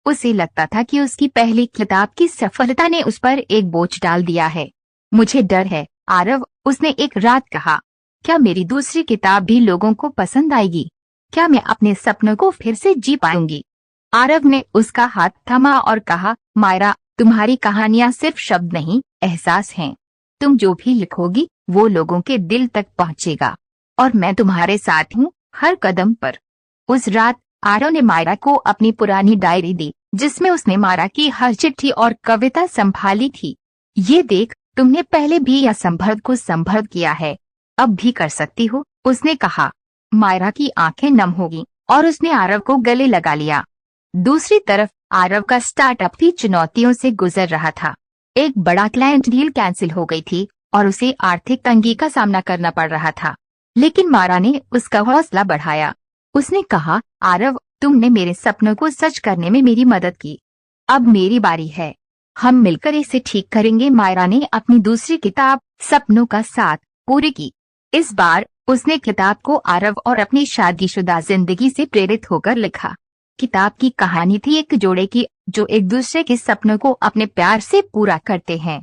उसे लगता था कि उसकी पहली किताब की सफलता ने उस पर एक बोझ डाल दिया है। मुझे डर है आरव, उसने एक रात कहा, क्या मेरी दूसरी किताब भी लोगों को पसंद आएगी? क्या मैं अपने सपनों को फिर से जी पाऊंगी? आरव ने उसका हाथ थमा और कहा, मायरा, तुम्हारी कहानियां सिर्फ शब्द नहीं, एहसास हैं। तुम जो भी लिखोगी वो लोगों के दिल तक पहुंचेगा और मैं तुम्हारे साथ हूँ हर कदम पर। उस रात आरव ने मायरा को अपनी पुरानी डायरी दी, जिसमें उसने मायरा की हर चिट्ठी और कविता संभाली थी। ये देख, तुमने पहले भी यह संभव को संभव किया है, अब भी कर सकती हो, उसने कहा। मायरा की आंखें नम हो गईं और उसने आरव को गले लगा लिया। दूसरी तरफ आरव का स्टार्टअप भी चुनौतियों से गुजर रहा था। एक बड़ा क्लाइंट डील कैंसिल हो गई थी और उसे आर्थिक तंगी का सामना करना पड़ रहा था, लेकिन मायरा ने उसका हौसला बढ़ाया। उसने कहा, आरव, तुमने मेरे सपनों को सच करने में मेरी मदद की, अब मेरी बारी है, हम मिलकर इसे ठीक करेंगे। मायरा ने अपनी दूसरी किताब सपनों का साथ पूरी की। इस बार उसने किताब को आरव और अपनी शादीशुदा जिंदगी से प्रेरित होकर लिखा। किताब की कहानी थी एक जोड़े की जो एक दूसरे के सपनों को अपने प्यार से पूरा करते हैं।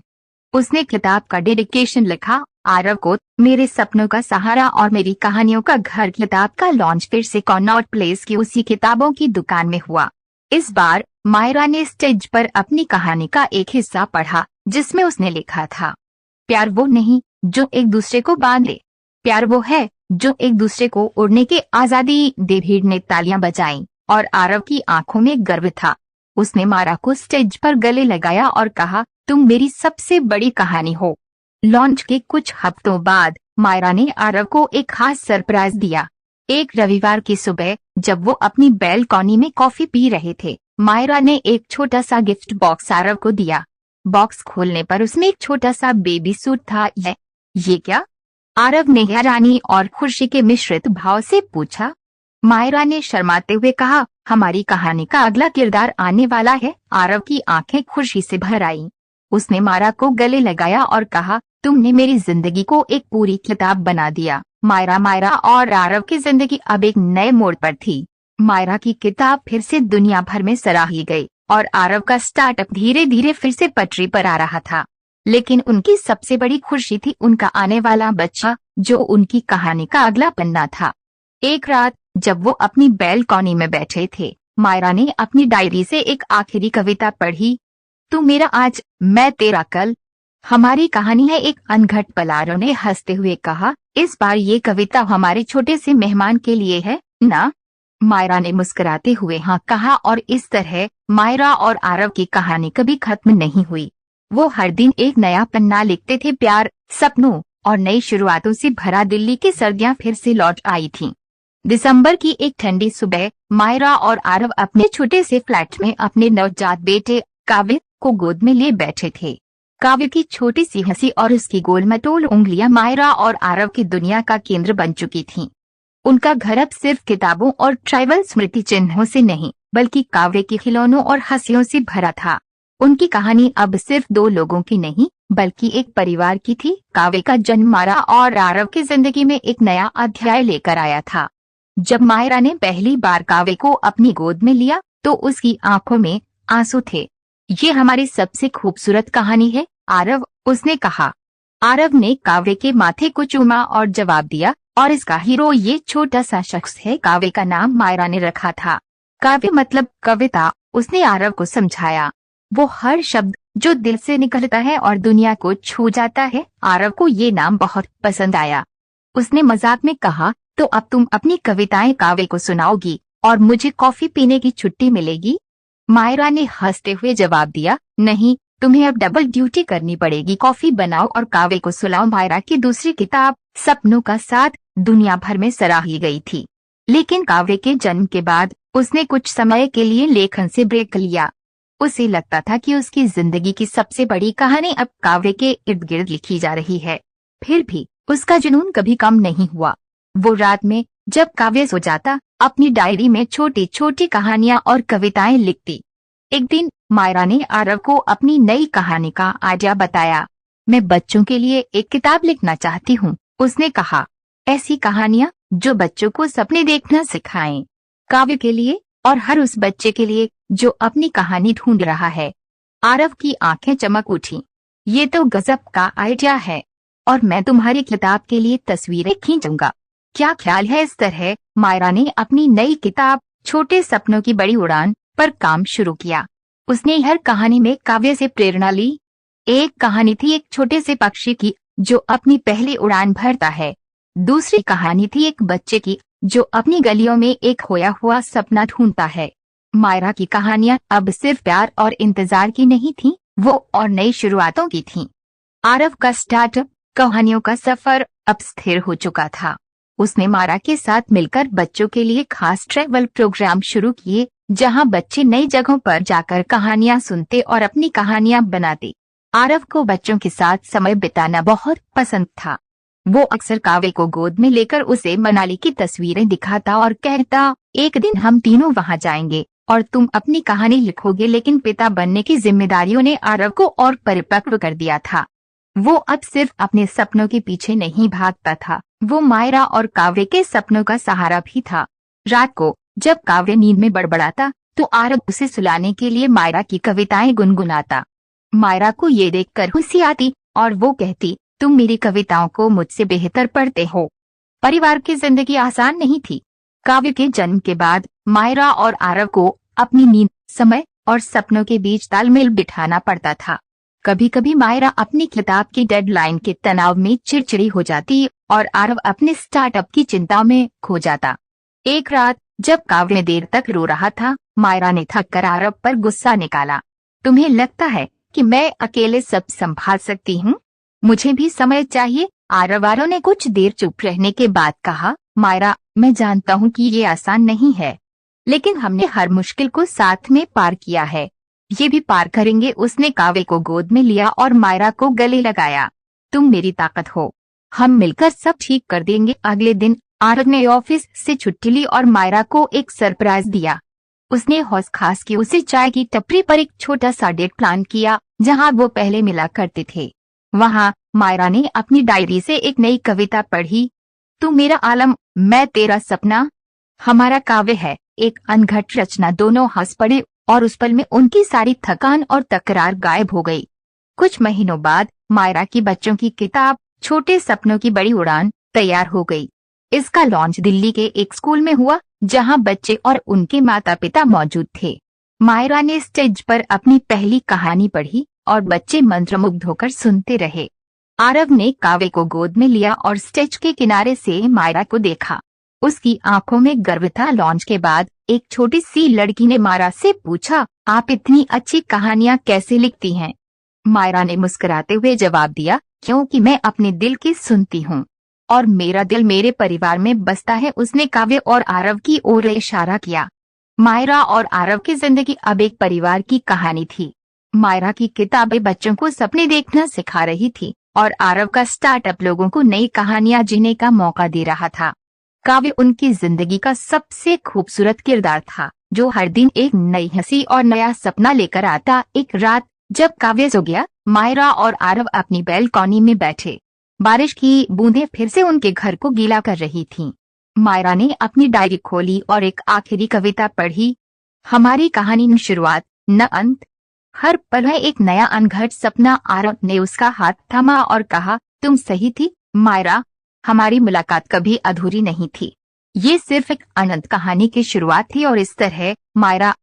उसने किताब का डेडिकेशन लिखा, आरव को, मेरे सपनों का सहारा और मेरी कहानियों का घर। किताब का लॉन्च फिर से कॉनॉट प्लेस की उसी किताबों की दुकान में हुआ। इस बार मायरा ने स्टेज पर अपनी कहानी का एक हिस्सा पढ़ा, जिसमें उसने लिखा था, प्यार वो नहीं जो एक दूसरे को बांधे, प्यार वो है जो एक दूसरे को उड़ने की आजादी दे। भीड़ ने तालियां बजाईं और आरव की आंखों में गर्व था। उसने मायरा को स्टेज पर गले लगाया और कहा, तुम मेरी सबसे बड़ी कहानी हो। लॉन्च के कुछ हफ्तों बाद मायरा ने आरव को एक खास सरप्राइज दिया। एक रविवार की सुबह जब वो अपनी बैल्कनी में कॉफी पी रहे थे, मायरा ने एक छोटा सा गिफ्ट बॉक्स आरव को दिया। बॉक्स खोलने पर उसमें एक छोटा सा बेबी सूट था। ये क्या? आरव ने हैरानी और खुशी के मिश्रित भाव से पूछा। मायरा ने शर्माते हुए कहा, हमारी कहानी का अगला किरदार आने वाला है। आरव की आंखें खुशी से भर आईं। उसने मायरा को गले लगाया और कहा, तुमने मेरी जिंदगी को एक पूरी किताब बना दिया। मायरा और आरव की जिंदगी अब एक नए मोड़ पर थी। मायरा की किताब फिर से दुनिया भर में सराही गई और आरव का स्टार्टअप धीरे धीरे फिर से पटरी पर आ रहा था। लेकिन उनकी सबसे बड़ी खुशी थी उनका आने वाला बच्चा, जो उनकी कहानी का अगला पन्ना था। एक रात जब वो अपनी बैल्कनी में बैठे थे, मायरा ने अपनी डायरी से एक आखिरी कविता पढ़ी, तू मेरा आज, मैं तेरा कल। हमारी कहानी है एक अनघट पल। आरव ने हंसते हुए कहा, इस बार ये कविता हमारे छोटे से मेहमान के लिए है ना? मायरा ने मुस्कुराते हुए हाँ कहा और इस तरह मायरा और आरव की कहानी कभी खत्म नहीं हुई। वो हर दिन एक नया पन्ना लिखते थे। प्यार, सपनों और नई शुरुआतों से भरा दिल्ली की सर्दियां फिर से लौट आई थीं। दिसंबर की एक ठंडी सुबह मायरा और आरव अपने छोटे से फ्लैट में अपने नवजात बेटे काव्य को गोद में लिए बैठे थे। काव्य की छोटी सी हंसी और उसकी गोलमटोल उंगलियां मायरा और आरव की दुनिया का केंद्र बन चुकी थीं। उनका घर अब सिर्फ किताबों और ट्राइबल स्मृति चिन्हों से नहीं, बल्कि काव्य की खिलौनों और हंसियों से भरा था। उनकी कहानी अब सिर्फ दो लोगों की नहीं, बल्कि एक परिवार की थी। काव्य का जन्म मायरा और आरव की जिंदगी में एक नया अध्याय लेकर आया था। जब मायरा ने पहली बार काव्य को अपनी गोद में लिया तो उसकी आंखों में आंसू थे। ये हमारी सबसे खूबसूरत कहानी है आरव, उसने कहा। आरव ने काव्य के माथे को चूमा और जवाब दिया, और इसका हीरो ये छोटा सा शख्स है। काव्य का नाम मायरा ने रखा था। काव्य मतलब कविता, उसने आरव को समझाया। वो हर शब्द जो दिल से निकलता है और दुनिया को छू जाता है। आरव को ये नाम बहुत पसंद आया। उसने मजाक में कहा, तो अब तुम अपनी कविताएं काव्य को सुनाओगी और मुझे कॉफी पीने की छुट्टी मिलेगी? मायरा ने हंसते हुए जवाब दिया, नहीं, तुम्हें अब डबल ड्यूटी करनी पड़ेगी, कॉफी बनाओ और काव्य को सुलाओ। मायरा की दूसरी किताब सपनों का साथ दुनिया भर में सराही गई थी, लेकिन काव्य के जन्म के बाद उसने कुछ समय के लिए लेखन से ब्रेक लिया। उसे लगता था कि उसकी जिंदगी की सबसे बड़ी कहानी अब काव्य के इर्द गिर्द लिखी जा रही है। फिर भी उसका जुनून कभी कम नहीं हुआ। वो रात में जब काव्य सो जाता, अपनी डायरी में छोटी छोटी कहानियां और कविताएं लिखती। एक दिन मायरा ने आरव को अपनी नई कहानी का आइडिया बताया। मैं बच्चों के लिए एक किताब लिखना चाहती हूँ, उसने कहा। ऐसी कहानियां जो बच्चों को सपने देखना सिखाएं, काव्य के लिए और हर उस बच्चे के लिए जो अपनी कहानी ढूंढ रहा है। आरव की आंखें चमक उठी। ये तो गजब का आइडिया है, और मैं तुम्हारी किताब के लिए तस्वीरें खींचूंगा। क्या ख्याल है? इस तरह मायरा ने अपनी नई किताब छोटे सपनों की बड़ी उड़ान पर काम शुरू किया। उसने हर कहानी में काव्य से प्रेरणा ली। एक कहानी थी एक छोटे से पक्षी की जो अपनी पहली उड़ान भरता है। दूसरी कहानी थी एक बच्चे की जो अपनी गलियों में एक खोया हुआ सपना ढूंढता है। मायरा की कहानियां अब सिर्फ प्यार और इंतजार की नहीं थीं, वो और नई शुरुआतों की थीं। आरव का स्टार्टअप कहानियों का सफर अब स्थिर हो चुका था। उसने मायरा के साथ मिलकर बच्चों के लिए खास ट्रैवल प्रोग्राम शुरू किए, जहां बच्चे नई जगहों पर जाकर कहानियां सुनते और अपनी कहानियां बनाते। आरव को बच्चों के साथ समय बिताना बहुत पसंद था। वो अक्सर काव्य को गोद में लेकर उसे मनाली की तस्वीरें दिखाता और कहता, एक दिन हम तीनों वहां जाएंगे और तुम अपनी कहानी लिखोगे। लेकिन पिता बनने की जिम्मेदारियों ने आरव को और परिपक्व कर दिया था। वो अब सिर्फ अपने सपनों के पीछे नहीं भागता था, वो मायरा और काव्य के सपनों का सहारा भी था। रात को जब काव्य नींद में बड़बड़ाता तो आरव उसे सुलाने के लिए मायरा की कविताएं गुनगुनाता। मायरा को ये देखकर हंसी आती और वो कहती, तुम मेरी कविताओं को मुझसे बेहतर पढ़ते हो। परिवार की जिंदगी आसान नहीं थी। काव्य के जन्म के बाद मायरा और आरव को अपनी नींद, समय और सपनों के बीच तालमेल बिठाना पड़ता था। कभी कभी मायरा अपनी किताब की डेडलाइन के तनाव में चिड़चिड़ी हो जाती और आरव अपने स्टार्टअप की चिंता में खो जाता। एक रात जब काव्य देर तक रो रहा था, मायरा ने थक कर आरव पर गुस्सा निकाला। तुम्हें लगता है कि मैं अकेले सब संभाल सकती हूँ? मुझे भी समय चाहिए। आरव ने कुछ देर चुप रहने के बाद कहा, मायरा, मैं जानता हूँ कि ये आसान नहीं है, लेकिन हमने हर मुश्किल को साथ में पार किया है, ये भी पार करेंगे। उसने काव्य को गोद में लिया और मायरा को गले लगाया। तुम मेरी ताकत हो, हम मिलकर सब ठीक कर देंगे। अगले दिन आरव ने ऑफिस से छुट्टी ली और मायरा को एक सरप्राइज दिया। उसने हौस खास की उसे चाय की टपरी पर एक छोटा सा डेट प्लान किया जहाँ वो पहले मिला करते थे। वहां मायरा ने अपनी डायरी से एक नई कविता पढ़ी। तू मेरा आलम, मैं तेरा सपना। हमारा काव्य है एक अनघट रचना। दोनों हंस पड़े और उस पल में उनकी सारी थकान और तकरार गायब हो गई। कुछ महीनों बाद मायरा की बच्चों की किताब छोटे सपनों की बड़ी उड़ान तैयार हो गई। इसका लॉन्च दिल्ली के एक स्कूल में हुआ जहां बच्चे और उनके माता पिता मौजूद थे। मायरा ने स्टेज पर अपनी पहली कहानी पढ़ी और बच्चे मंत्रमुग्ध होकर सुनते रहे। आरव ने काव्य को गोद में लिया और स्टेज के किनारे से मायरा को देखा। उसकी आंखों में गर्व था। लॉन्च के बाद एक छोटी सी लड़की ने मायरा से पूछा, आप इतनी अच्छी कहानियां कैसे लिखती हैं? मायरा ने मुस्कुराते हुए जवाब दिया, क्योंकि मैं अपने दिल की सुनती हूँ और मेरा दिल मेरे परिवार में बसता है। उसने काव्य और आरव की ओर इशारा किया। मायरा और आरव की जिंदगी अब एक परिवार की कहानी थी। मायरा की किताबें बच्चों को सपने देखना सिखा रही थी और आरव का स्टार्टअप लोगों को नई कहानियां जीने का मौका दे रहा था। काव्य उनकी जिंदगी का सबसे खूबसूरत किरदार था, जो हर दिन एक नई हंसी और नया सपना लेकर आता। एक रात जब काव्य सो गया, मायरा और आरव अपनी बैल्कनी में बैठे। बारिश की बूंदें फिर से उनके घर को गीला कर रही थीं। मायरा ने अपनी डायरी खोली और एक आखिरी कविता पढ़ी। हमारी कहानी न शुरुआत न अंत, हर पल है एक नया अनघट सपना। आरव ने उसका हाथ थामा और कहा, तुम सही थी मायरा, हमारी मुलाकात कभी अधूरी नहीं थी। ये सिर्फ एक अनंत कहानी की शुरुआत थी। और इस तरह मायरा